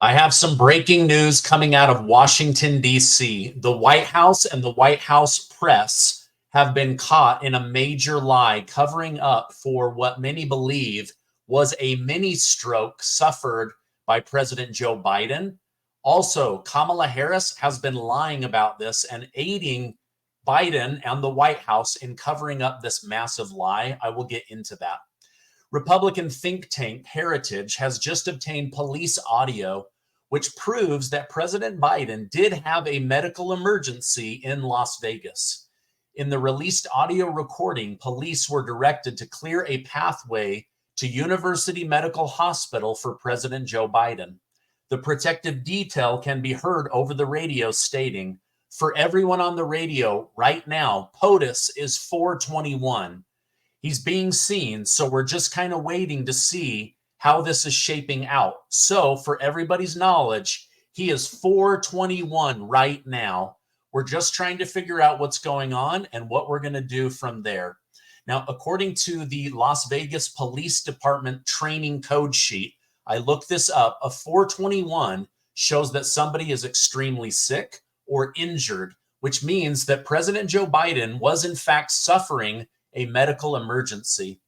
I have some breaking news coming out of Washington, D.C. The White House and the White House press have been caught in a major lie, covering up for what many believe was a mini stroke suffered by President Joe Biden. Also, Kamala Harris has been lying about this and aiding Biden and the White House in covering up this massive lie. I will get into that. Republican think tank Heritage has just obtained police audio, which proves that President Biden did have a medical emergency in Las Vegas. In the released audio recording, police were directed to clear a pathway to University Medical Hospital for President Joe Biden. The protective detail can be heard over the radio stating, "For everyone on the radio right now, POTUS is 421. He's being seen, so we're just kind of waiting to see how this is shaping out. So for everybody's knowledge, he is 421 right now. We're just trying to figure out what's going on and what we're going to do from there." Now, according to the Las Vegas Police Department training code sheet, I looked this up, a 421 shows that somebody is extremely sick or injured, which means that President Joe Biden was in fact suffering a medical emergency.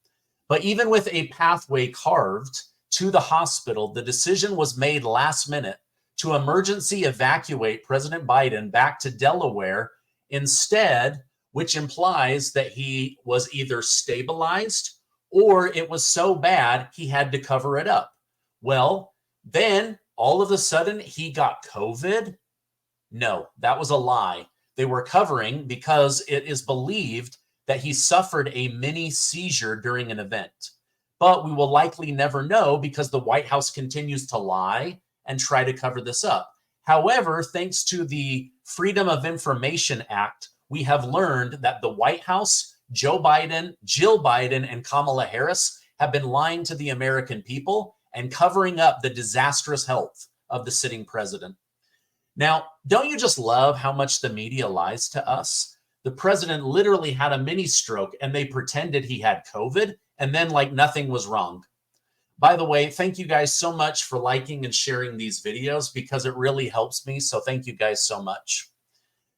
But even with a pathway carved to the hospital, the decision was made last minute to emergency evacuate President Biden back to Delaware instead, which implies that he was either stabilized or it was so bad he had to cover it up. Well, then all of a sudden he got COVID. No, that was a lie. They were covering because it is believed that he suffered a mini seizure during an event. But we will likely never know because the White House continues to lie and try to cover this up. However, thanks to the Freedom of Information Act, we have learned that the White House, Joe Biden, Jill Biden, and Kamala Harris have been lying to the American people and covering up the disastrous health of the sitting president. Now, don't you just love how much the media lies to us? The president literally had a mini stroke and they pretended he had COVID and then like nothing was wrong. By the way, thank you guys so much for liking and sharing these videos because it really helps me. So thank you guys so much.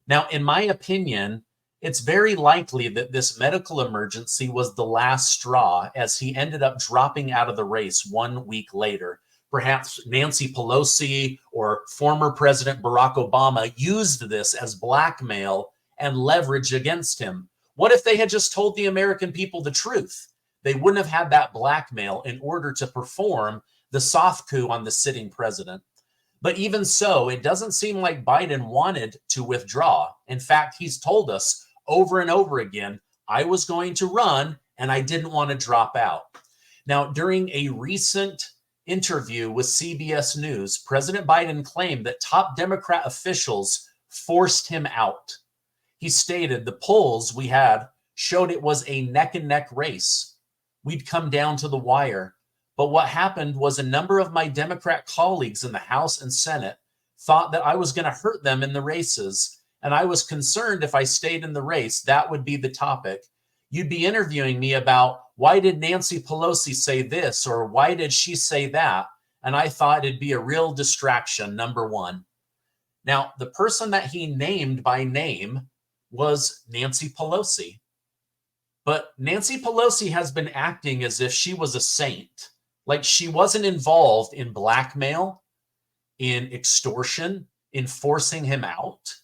Now, in my opinion, it's very likely that this medical emergency was the last straw as he ended up dropping out of the race 1 week later. Perhaps Nancy Pelosi or former President Barack Obama used this as blackmail and leverage against him. What if they had just told the American people the truth? They wouldn't have had that blackmail in order to perform the soft coup on the sitting president. But even so, it doesn't seem like Biden wanted to withdraw. In fact, he's told us over and over again, I was going to run and I didn't want to drop out. Now, during a recent interview with CBS News, President Biden claimed that top Democrat officials forced him out. He stated, "The polls we had showed it was a neck and neck race. We'd come down to the wire. But what happened was a number of my Democrat colleagues in the House and Senate thought that I was going to hurt them in the races. And I was concerned if I stayed in the race, that would be the topic. You'd be interviewing me about why did Nancy Pelosi say this or why did she say that? And I thought it'd be a real distraction, number one." Now, the person that he named by name was Nancy Pelosi. But Nancy Pelosi has been acting as if she was a saint, like she wasn't involved in blackmail, in extortion, in forcing him out.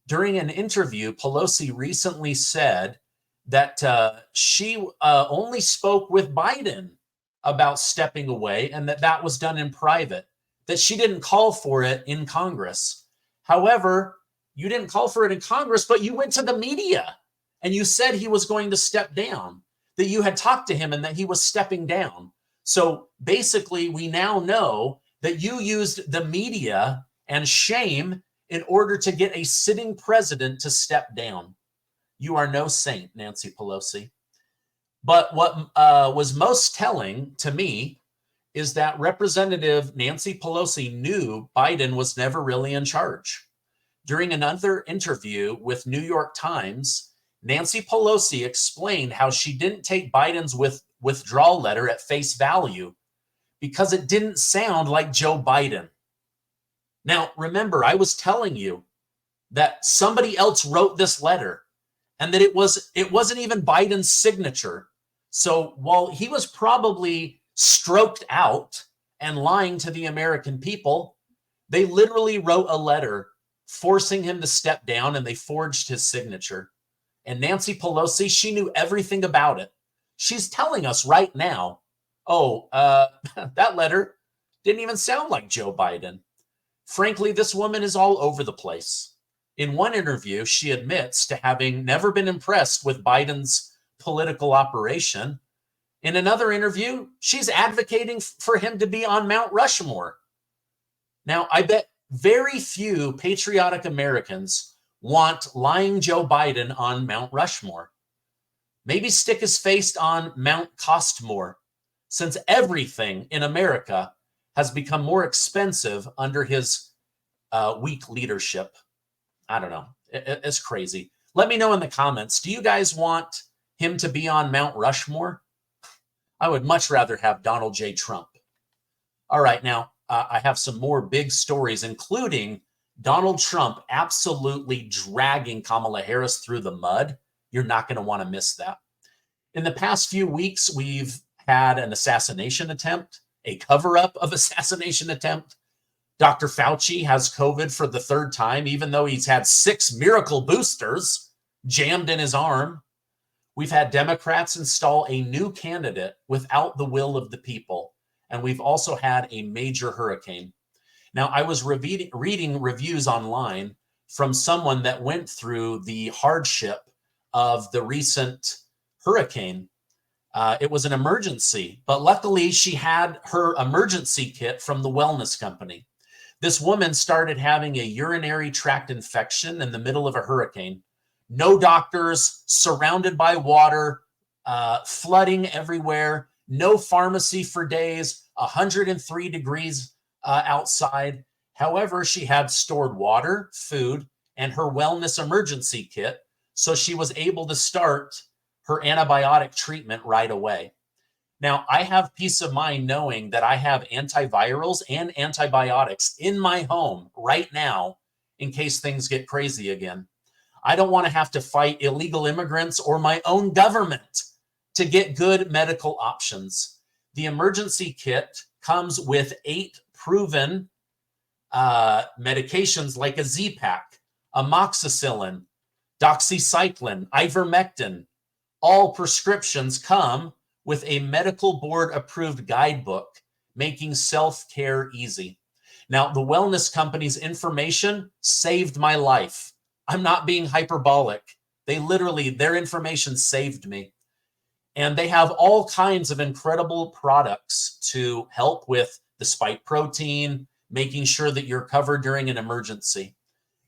During an interview, Pelosi recently said that she only spoke with Biden about stepping away and that was done in private, that she didn't call for it in Congress. However, you didn't call for it in Congress, but you went to the media and you said he was going to step down, that you had talked to him and that he was stepping down. So basically, we now know that you used the media and shame in order to get a sitting president to step down. You are no saint, Nancy Pelosi. But what was most telling to me is that Representative Nancy Pelosi knew Biden was never really in charge. During another interview with New York Times, Nancy Pelosi explained how she didn't take Biden's withdrawal letter at face value because it didn't sound like Joe Biden. Now, remember, I was telling you that somebody else wrote this letter and that it wasn't even Biden's signature. So while he was probably stroked out and lying to the American people, they literally wrote a letter forcing him to step down, and they forged his signature. And Nancy Pelosi, she knew everything about it. She's telling us right now, oh, that letter didn't even sound like Joe Biden. Frankly, this woman is all over the place. In one interview, she admits to having never been impressed with Biden's political operation. In another interview, she's advocating for him to be on Mount Rushmore. Now, I bet very few patriotic Americans want lying Joe Biden on Mount Rushmore. Maybe stick his face on Mount Costmore, since everything in America has become more expensive under his weak leadership. I don't know. It's crazy. Let me know in the comments. Do you guys want him to be on Mount Rushmore? I would much rather have Donald J. Trump. All right, now I have some more big stories, including Donald Trump absolutely dragging Kamala Harris through the mud. You're not going to want to miss that. In the past few weeks, we've had an assassination attempt, a cover-up of assassination attempt. Dr. Fauci has COVID for the third time, even though he's had 6 miracle boosters jammed in his arm. We've had Democrats install a new candidate without the will of the people. And we've also had a major hurricane. Now, I was reading reviews online from someone that went through the hardship of the recent hurricane. It was an emergency, but luckily she had her emergency kit from the wellness company. This woman started having a urinary tract infection in the middle of a hurricane. No doctors, surrounded by water, flooding everywhere, no pharmacy for days, 103 degrees outside. However, she had stored water, food, and her wellness emergency kit, so she was able to start her antibiotic treatment right away. Now, I have peace of mind knowing that I have antivirals and antibiotics in my home right now in case things get crazy again. I don't want to have to fight illegal immigrants or my own government to get good medical options. The emergency kit comes with 8 proven medications like a Z-Pak, amoxicillin, doxycycline, ivermectin. All prescriptions come with a medical board approved guidebook, making self-care easy. Now, the wellness company's information saved my life. I'm not being hyperbolic. Their information saved me. And they have all kinds of incredible products to help with the spike protein, making sure that you're covered during an emergency.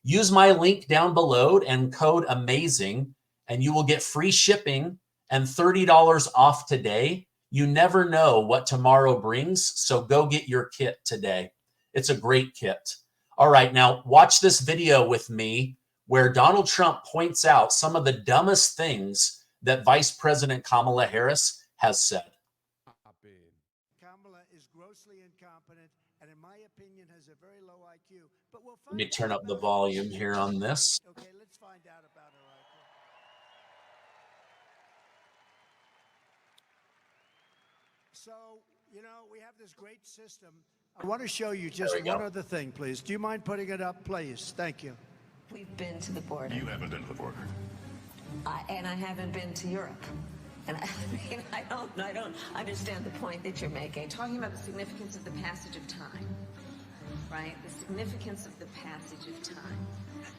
Use my link down below and code AMAZING, and you will get free shipping and $30 off today. You never know what tomorrow brings, so go get your kit today. It's a great kit. All right, now watch this video with me where Donald Trump points out some of the dumbest things that Vice President Kamala Harris has said. Kamala is grossly incompetent and, in my opinion, has a very low IQ. But we'll Let me turn up the volume here on this. Okay, let's find out about her IQ. So, we have this great system. I want to show you just one other thing, please. Do you mind putting it up, please? Thank you. We've been to the border. You haven't been to the border. And I haven't been to Europe. And I don't understand the point that you're making. Talking about the significance of the passage of time, right? The significance of the passage of time.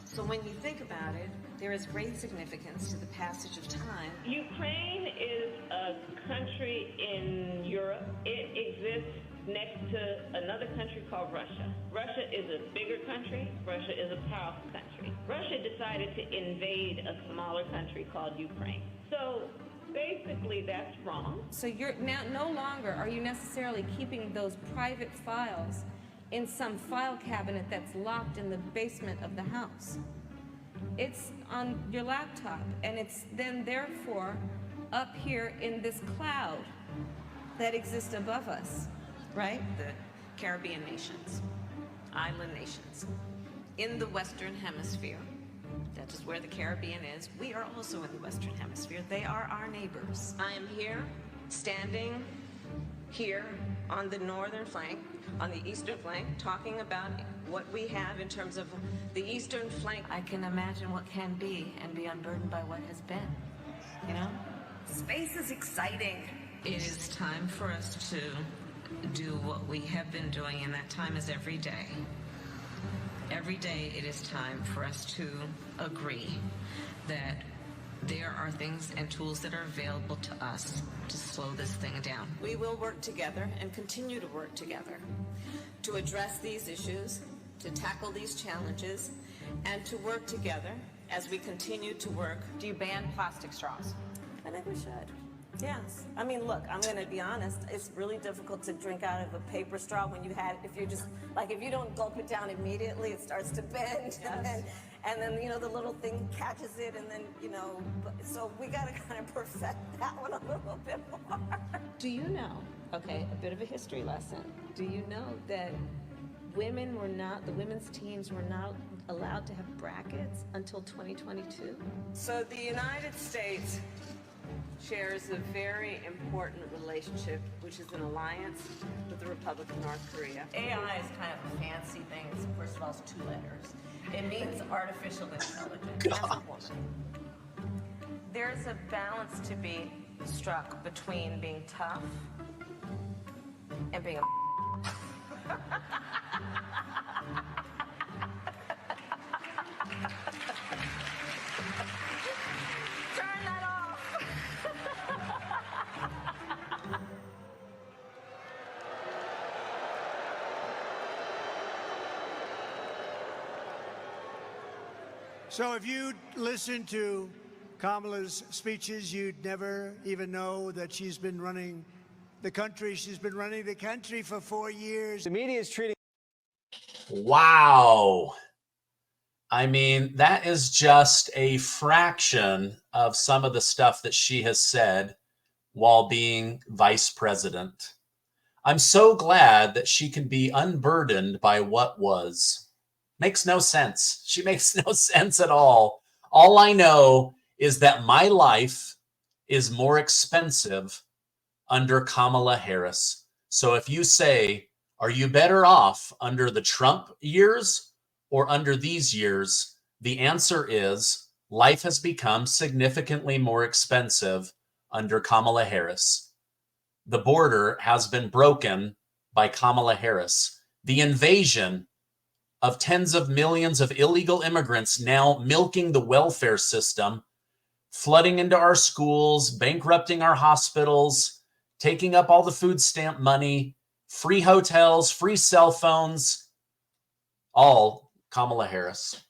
So when you think about it, there is great significance to the passage of time. Ukraine is a country in Europe. It exists next to another country called Russia. Russia is a bigger country. Russia is a powerful country. Russia decided to invade a smaller country called Ukraine. So basically that's wrong. So you're now no longer are you necessarily keeping those private files in some file cabinet that's locked in the basement of the house. It's on your laptop, and it's then therefore up here in this cloud that exists above us. Right? The Caribbean nations. island nations in the Western Hemisphere. That is where the Caribbean is. We are also in the Western Hemisphere. They are our neighbors. I am here, standing here on the northern flank, on the eastern flank, talking about what we have in terms of the eastern flank. I can imagine what can be and be unburdened by what has been, you know? Space is exciting. It is time for us to do what we have been doing, and that time is every day. Every day it is time for us to agree that there are things and tools that are available to us to slow this thing down. We will work together and continue to work together to address these issues, to tackle these challenges, and to work together as we continue to work. Do you ban plastic straws? I think we should. Yes. I mean, look, I'm going to be honest. It's really difficult to drink out of a paper straw when you have, if you're just, like, if you don't gulp it down immediately, it starts to bend. Yes. And then, you know, the little thing catches it, and then, you know, so we got to kind of perfect that one a little bit more. Do you know, okay, a bit of a history lesson. Do you know that women were not, the women's teams were not allowed to have brackets until 2022? So the United States shares a very important relationship, which is an alliance with the Republic of North Korea. AI is kind of a fancy thing. First of all, it's 2 letters. It means artificial intelligence. That's a woman. There's a balance to be struck between being tough and being a Turn that off. So if you listen to Kamala's speeches, you'd never even know that she's been running the country. She's been running the country for 4 years. The media is treating. Wow. I mean, that is just a fraction of some of the stuff that she has said while being vice president. I'm so glad that she can be unburdened by what was. Makes no sense. She makes no sense at all. All I know is that my life is more expensive under Kamala Harris. So if you say, are you better off under the Trump years or under these years? The answer is life has become significantly more expensive under Kamala Harris. The border has been broken by Kamala Harris. The invasion of tens of millions of illegal immigrants now milking the welfare system, flooding into our schools, bankrupting our hospitals, taking up all the food stamp money, free hotels, free cell phones, all Kamala Harris.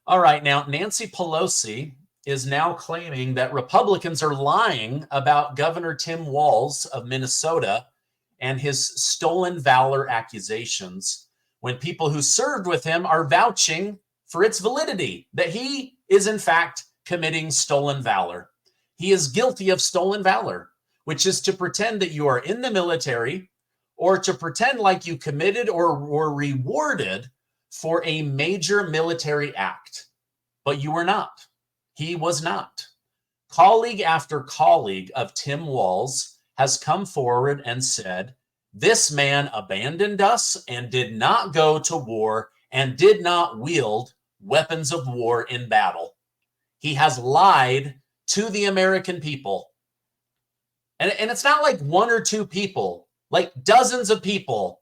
All right, now Nancy Pelosi is now claiming that Republicans are lying about Governor Tim Walz of Minnesota and his stolen valor accusations, when people who served with him are vouching for its validity, that he is in fact committing stolen valor. He is guilty of stolen valor, which is to pretend that you are in the military or to pretend like you committed or were rewarded for a major military act. But you were not. He was not. Colleague after colleague of Tim Walz has come forward and said, this man abandoned us and did not go to war and did not wield weapons of war in battle. He has lied to the American people. And it's not like 1 or 2 people, like dozens of people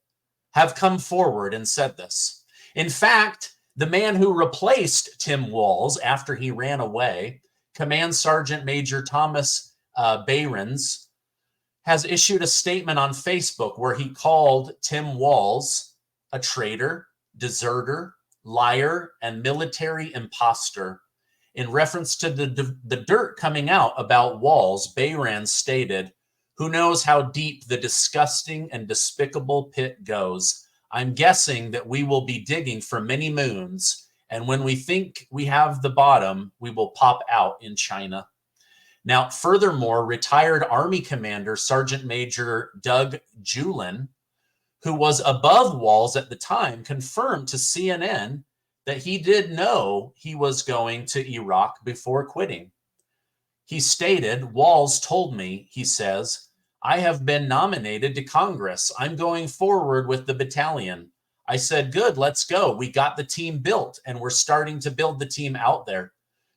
have come forward and said this. In fact, the man who replaced Tim Walz after he ran away, Command Sergeant Major Thomas Behrens, has issued a statement on Facebook where he called Tim Walz a traitor, deserter, liar, and military imposter. In reference to the dirt coming out about Walz, Behrens stated, who knows how deep the disgusting and despicable pit goes? I'm guessing that we will be digging for many moons, and when we think we have the bottom, we will pop out in China. Now, furthermore, retired Army Commander Sergeant Major Doug Julin, who was above Walz at the time, confirmed to CNN that he did know he was going to Iraq before quitting. He stated, Walz told me, he says, I have been nominated to Congress. I'm going forward with the battalion. I said, good, let's go. We got the team built, and we're starting to build the team out there.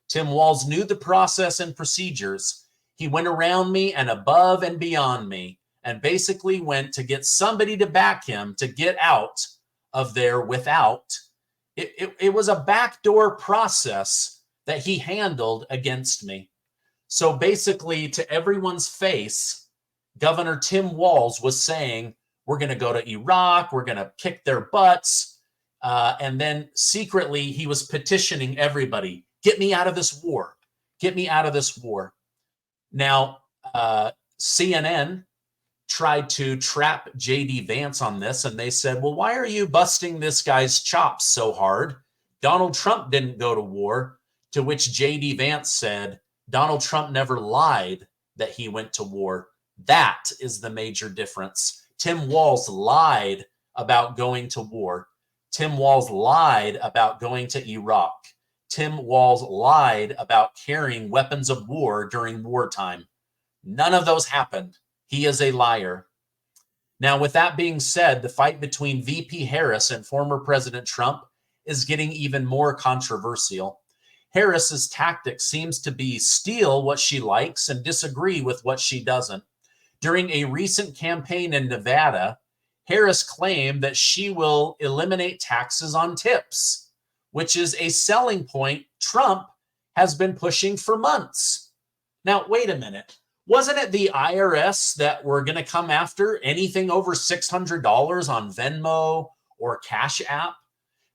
Tim Walz knew the process and procedures. He went around me and above and beyond me, and basically went to get somebody to back him to get out of there without. It was a backdoor process that he handled against me. So basically, to everyone's face, Governor Tim Walz was saying, we're going to go to Iraq, we're going to kick their butts. And then secretly, he was petitioning everybody, get me out of this war, get me out of this war. Now, CNN tried to trap J.D. Vance on this, and they said, well, why are you busting this guy's chops so hard? Donald Trump didn't go to war, to which J.D. Vance said, Donald Trump never lied that he went to war. That is the major difference. Tim Walz lied about going to war. Tim Walz lied about going to Iraq. Tim Walz lied about carrying weapons of war during wartime. None of those happened. He is a liar. Now, with that being said, the fight between VP Harris and former President Trump is getting even more controversial. Harris's tactic seems to be steal what she likes and disagree with what she doesn't. During a recent campaign in Nevada, Harris claimed that she will eliminate taxes on tips, which is a selling point Trump has been pushing for months. Now, wait a minute. Wasn't it the IRS that were going to come after anything over $600 on Venmo or Cash App,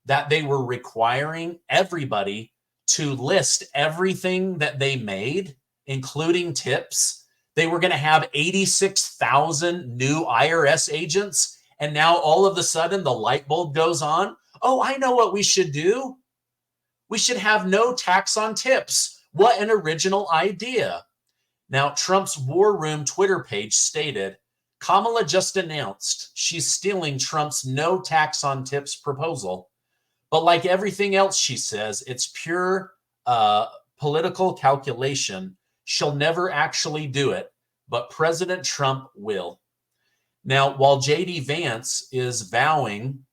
that they were requiring everybody to list everything that they made, including tips? They were going to have 86,000 new IRS agents, and now all of a sudden the light bulb goes on. Oh, I know what we should do. We should have no tax on tips. What an original idea. Now, Trump's War Room Twitter page stated, Kamala just announced she's stealing Trump's no tax on tips proposal. But like everything else, she says, it's pure political calculation. She'll never actually do it, but President Trump will. Now, while J.D. Vance is vowing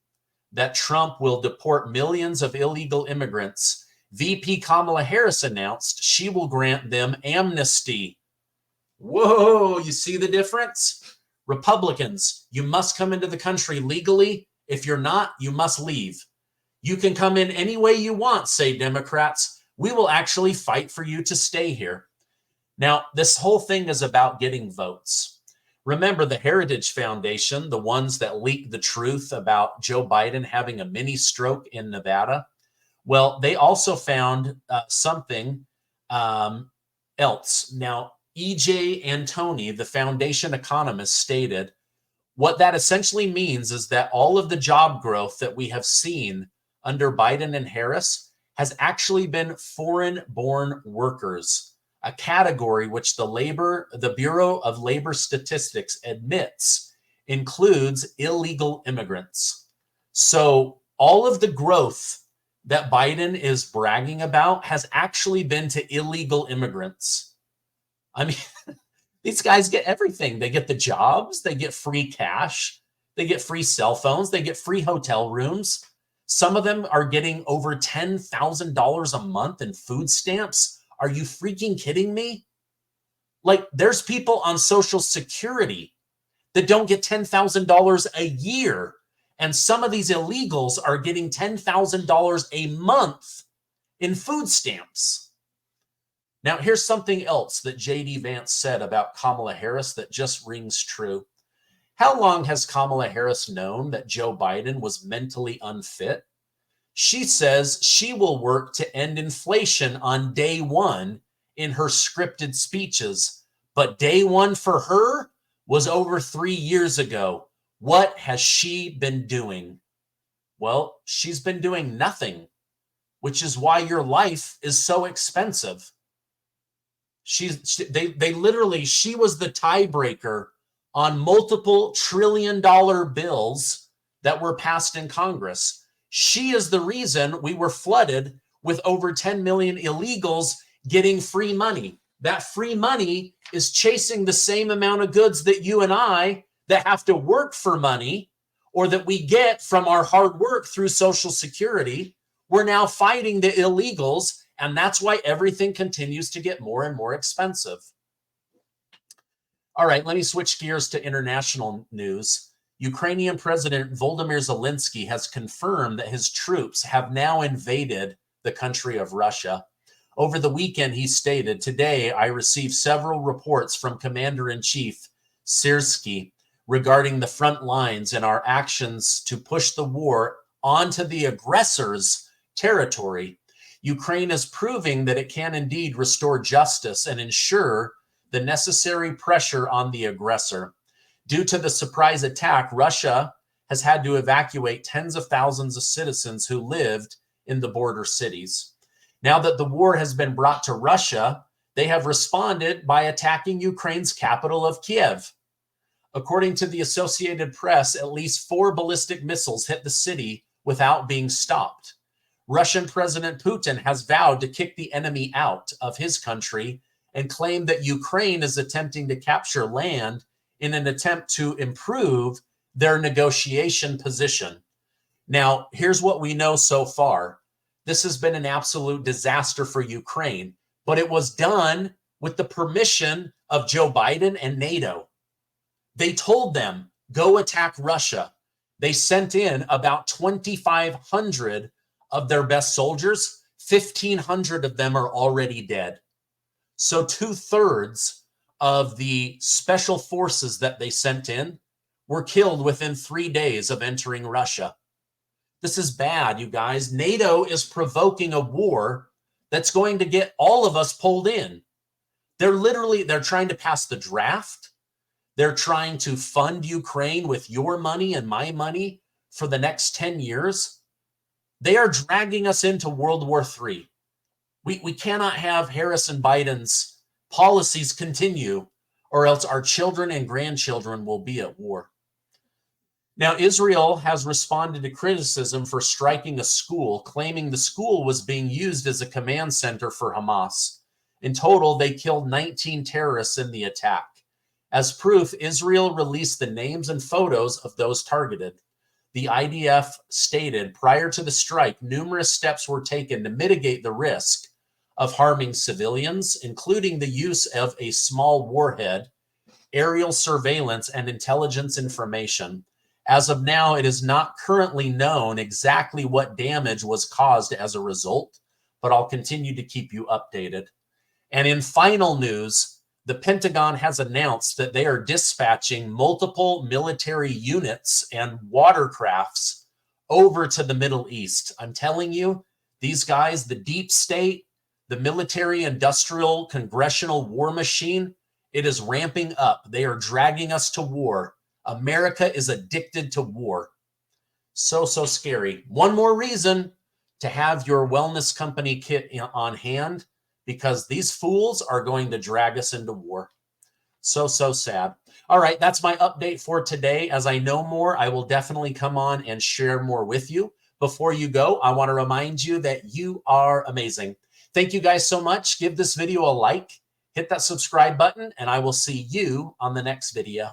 that Trump will deport millions of illegal immigrants, VP Kamala Harris announced she will grant them amnesty. Whoa, you see the difference? Republicans, you must come into the country legally. If you're not, you must leave. You can come in any way you want, say Democrats. We will actually fight for you to stay here. Now, this whole thing is about getting votes. Remember the Heritage Foundation, the ones that leaked the truth about Joe Biden having a mini stroke in Nevada? Well, they also found something else. Now, E.J. Antoni, the foundation economist, stated, what that essentially means is that all of the job growth that we have seen under Biden and Harris has actually been foreign-born workers, a category which the Bureau of Labor Statistics admits includes illegal immigrants. So all of the growth that Biden is bragging about has actually been to illegal immigrants. I mean, these guys get everything. They get the jobs, they get free cash, they get free cell phones, they get free hotel rooms. Some of them are getting over $10,000 a month in food stamps. Are you freaking kidding me? Like, there's people on Social Security that don't get $10,000 a year. And some of these illegals are getting $10,000 a month in food stamps. Now, here's something else that J.D. Vance said about Kamala Harris that just rings true. How long has Kamala Harris known that Joe Biden was mentally unfit? She says she will work to end inflation on day one in her scripted speeches, but day one for her was over 3 years ago. What has she been doing? Well, she's been doing nothing, which is why your life is so expensive. She was the tiebreaker on multiple trillion-dollar bills that were passed in Congress. She is the reason we were flooded with over 10 million illegals getting free money. That free money is chasing the same amount of goods that you and I that have to work for money, or that we get from our hard work through Social Security. We're now fighting the illegals, and that's why everything continues to get more and more expensive. All right, let me switch gears to international news. Ukrainian President Volodymyr Zelensky has confirmed that his troops have now invaded the country of Russia. Over the weekend, he stated, "Today, I received several reports from Commander-in-Chief Syrskyi regarding the front lines and our actions to push the war onto the aggressor's territory. Ukraine is proving that it can indeed restore justice and ensure the necessary pressure on the aggressor. Due to the surprise attack, Russia has had to evacuate tens of thousands of citizens who lived in the border cities. Now that the war has been brought to Russia, they have responded by attacking Ukraine's capital of Kiev. According to the Associated Press, at least 4 ballistic missiles hit the city without being stopped. Russian President Putin has vowed to kick the enemy out of his country and claimed that Ukraine is attempting to capture land in an attempt to improve their negotiation position." Now, here's what we know so far. This has been an absolute disaster for Ukraine, but it was done with the permission of Joe Biden and NATO. They told them, go attack Russia. They sent in about 2,500 of their best soldiers. 1,500 of them are already dead. So 2/3 of the special forces that they sent in were killed within 3 days of entering Russia. This is bad, you guys. NATO is provoking a war that's going to get all of us pulled in. They're trying to pass the draft. They're trying to fund Ukraine with your money and my money for the next 10 years. They are dragging us into World War III. We cannot have Harris and Biden's policies continue, or else our children and grandchildren will be at war. Now, Israel has responded to criticism for striking a school, claiming the school was being used as a command center for Hamas. In total, they killed 19 terrorists in the attack. As proof, Israel released the names and photos of those targeted. The IDF stated prior to the strike, numerous steps were taken to mitigate the risk of harming civilians, including the use of a small warhead, aerial surveillance, and intelligence information. As of now, it is not currently known exactly what damage was caused as a result, but I'll continue to keep you updated. And in final news, the Pentagon has announced that they are dispatching multiple military units and watercrafts over to the Middle East. I'm telling you, these guys, the deep state, the military, industrial, congressional war machine, it is ramping up. They are dragging us to war. America is addicted to war. So scary. One more reason to have your wellness company kit on hand, because these fools are going to drag us into war. So sad. All right, that's my update for today. As I know more, I will definitely come on and share more with you. Before you go, I want to remind you that you are amazing. Thank you guys so much. Give this video a like, hit that subscribe button, and I will see you on the next video.